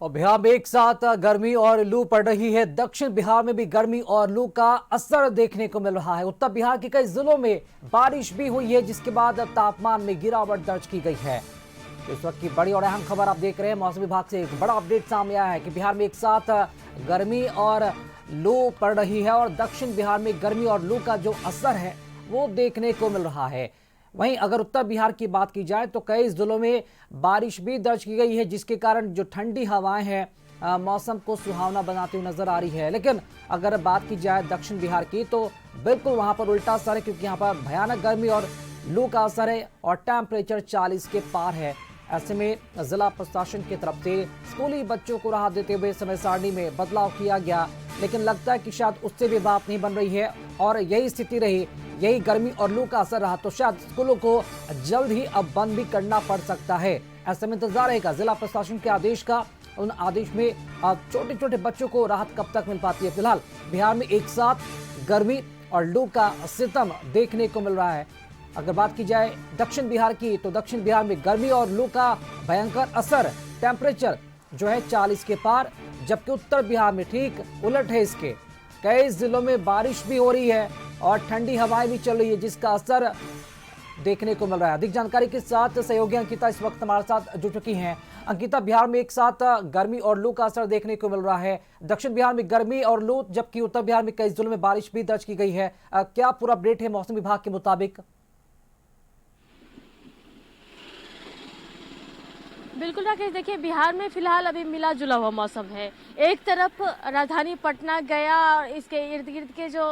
और बिहार में एक साथ गर्मी और लू पड़ रही है। दक्षिण बिहार में भी गर्मी और लू का असर देखने को मिल रहा है। उत्तर बिहार के कई जिलों में बारिश भी हुई है, जिसके बाद तापमान में गिरावट दर्ज की गई है। इस वक्त की बड़ी और अहम खबर आप देख रहे हैं। मौसम विभाग से एक बड़ा अपडेट सामने आया है कि बिहार में एक साथ गर्मी और लू पड़ रही है और दक्षिण बिहार में गर्मी और लू का जो असर है वो देखने को मिल रहा है। वहीं अगर उत्तर बिहार की बात की जाए तो कई जिलों में बारिश भी दर्ज की गई है, जिसके कारण जो ठंडी हवाएं हैं मौसम को सुहावना बनाती हुई नजर आ रही है। लेकिन अगर बात की जाए दक्षिण बिहार की तो बिल्कुल वहां पर उल्टा असर है, क्योंकि यहाँ पर भयानक गर्मी और लू का असर है और टेम्परेचर 40 के पार है। ऐसे में जिला प्रशासन की तरफ से स्कूली बच्चों को राहत देते हुए समय सारणी में बदलाव किया गया, लेकिन लगता है कि शायद उससे भी बात नहीं बन रही है और यही स्थिति रही, यही गर्मी और लू का असर रहा तो शायद स्कूलों को जल्द ही अब बंद भी करना पड़ सकता है। ऐसे में इंतजार रहेगा जिला प्रशासन के आदेश का। उन आदेश में छोटे छोटे बच्चों को राहत कब तक मिल पाती है। फिलहाल बिहार में एक साथ गर्मी और लू का सितम देखने को मिल रहा है। अगर बात की जाए दक्षिण बिहार की तो दक्षिण बिहार में गर्मी और लू का भयंकर असर, टेम्परेचर जो है 40 के पार, जबकि उत्तर बिहार में ठीक उलट है। इसके कई जिलों में बारिश भी हो रही है और ठंडी हवाएं भी चल रही है, जिसका असर देखने को मिल रहा है। अधिक जानकारी के साथ सहयोगी अंकिता इस वक्त हमारे साथ जुड़ चुकी हैं। अंकिता, बिहार में एक साथ गर्मी और लू का असर देखने को मिल रहा है। दक्षिण बिहार में गर्मी और लू, जबकि उत्तर बिहार में कई जिलों में बारिश भी दर्ज की गई है। क्या पूरा अपडेट है मौसम विभाग के मुताबिक? बिल्कुल राकेश, देखिए बिहार में फिलहाल अभी मिला जुला हुआ मौसम है। एक तरफ राजधानी पटना, गया और इसके इर्द गिर्द के जो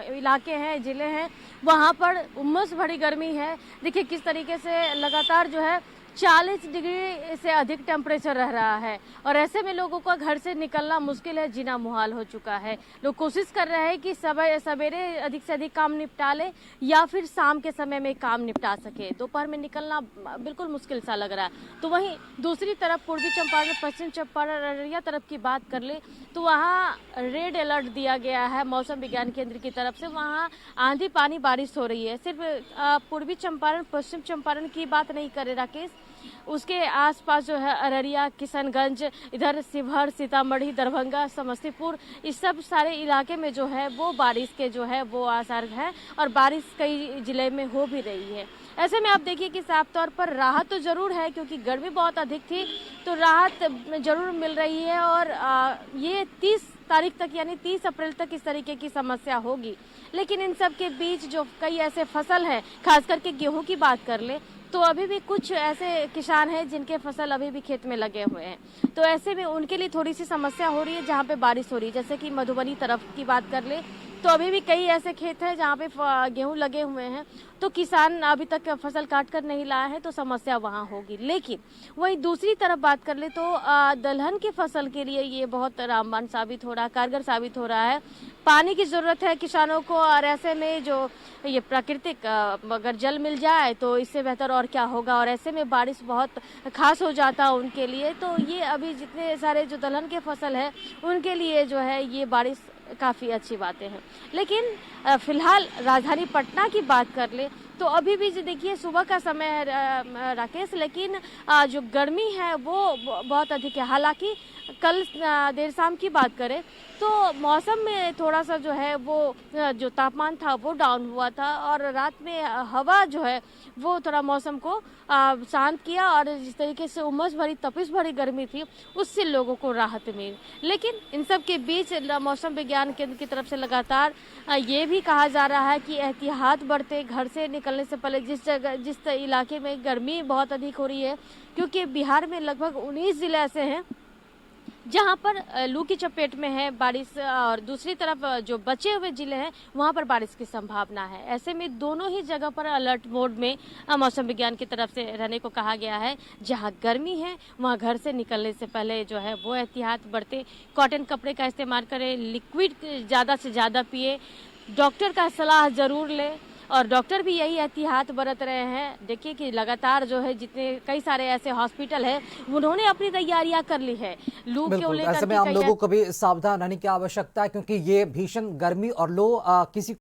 इलाके हैं, जिले हैं, वहाँ पर उमस भरी गर्मी है। देखिए किस तरीके से लगातार जो है 40 डिग्री से अधिक टेम्परेचर रह रहा है और ऐसे में लोगों को घर से निकलना मुश्किल है, जीना मुहाल हो चुका है। लोग कोशिश कर रहे हैं कि सवेरे अधिक से अधिक काम निपटा ले या फिर शाम के समय में काम निपटा सके। दोपहर में निकलना बिल्कुल मुश्किल सा लग रहा है। तो वहीं दूसरी तरफ पूर्वी चंपारण, पश्चिम चंपारण, अररिया तरफ की बात कर ले तो वहाँ रेड अलर्ट दिया गया है मौसम विज्ञान केंद्र की तरफ से। वहाँ आंधी पानी बारिश हो रही है। सिर्फ पूर्वी चंपारण, पश्चिम चंपारण की बात नहीं करे राकेश, उसके आसपास जो है अररिया, किशनगंज, इधर शिवहर, सीतामढ़ी, दरभंगा, समस्तीपुर, इस सब सारे इलाके में जो है वो बारिश के जो है वो आसार है और बारिश कई जिले में हो भी रही है। ऐसे में आप देखिए कि साफ तौर पर राहत तो जरूर है, क्योंकि गर्मी बहुत अधिक थी तो राहत जरूर मिल रही है और ये 30 तारीख तक यानी 30 अप्रैल तक इस तरीके की समस्या होगी। लेकिन इन सब के बीच जो कई ऐसे फसल हैं, खास करके गेहूं की बात कर ले तो अभी भी कुछ ऐसे किसान हैं जिनके फसल अभी भी खेत में लगे हुए हैं। तो ऐसे में उनके लिए थोड़ी सी समस्या हो रही है जहाँ पे बारिश हो रही है। जैसे कि मधुबनी तरफ की बात कर ले तो अभी भी कई ऐसे खेत हैं जहाँ पे गेहूं लगे हुए हैं, तो किसान अभी तक फसल काट कर नहीं लाया है, तो समस्या वहाँ होगी। लेकिन वहीं दूसरी तरफ बात कर ले तो दलहन की फसल के लिए ये बहुत रामबाण साबित हो रहा है, कारगर साबित हो रहा है। पानी की जरूरत है किसानों को और ऐसे में जो ये प्राकृतिक अगर जल मिल जाए तो इससे बेहतर और क्या होगा। और ऐसे में बारिश बहुत खास हो जाता है उनके लिए। तो ये अभी जितने सारे जो दलहन के फसल है उनके लिए जो है ये बारिश काफ़ी अच्छी बातें हैं। लेकिन फिलहाल राजधानी पटना की बात कर ले तो अभी भी जो देखिए सुबह का समय है राकेश, लेकिन जो गर्मी है वो बहुत अधिक है। हालांकि कल देर शाम की बात करें तो मौसम में थोड़ा सा जो है वो जो तापमान था वो डाउन हुआ था और रात में हवा जो है वो थोड़ा मौसम को शांत किया और जिस तरीके से उमस भरी, तपिश भरी गर्मी थी उससे लोगों को राहत मिली। लेकिन इन सब के बीच मौसम विज्ञान केंद्र की तरफ से लगातार ये भी कहा जा रहा है कि एहतियात बरते, घर से निकलने से पहले। जिस इलाके में गर्मी बहुत अधिक हो रही है, क्योंकि बिहार में लगभग 19 जिले ऐसे हैं जहां पर लू की चपेट में है बारिश और दूसरी तरफ जो बचे हुए जिले हैं वहां पर बारिश की संभावना है। ऐसे में दोनों ही जगह पर अलर्ट मोड में मौसम विज्ञान की तरफ से रहने को कहा गया है। जहां गर्मी है वहां घर से निकलने से पहले जो है वो एहतियात बरते, कॉटन कपड़े का इस्तेमाल करें, लिक्विड ज़्यादा से ज़्यादा पिए, डॉक्टर का सलाह ज़रूर लें और डॉक्टर भी यही एहतियात बरत रहे हैं। देखिए कि लगातार जो है जितने कई सारे ऐसे हॉस्पिटल हैं उन्होंने अपनी तैयारियां कर ली है लू को लेकर। ऐसे में हम लोगों को भी सावधान रहने की आवश्यकता है, क्योंकि ये भीषण गर्मी और लू किसी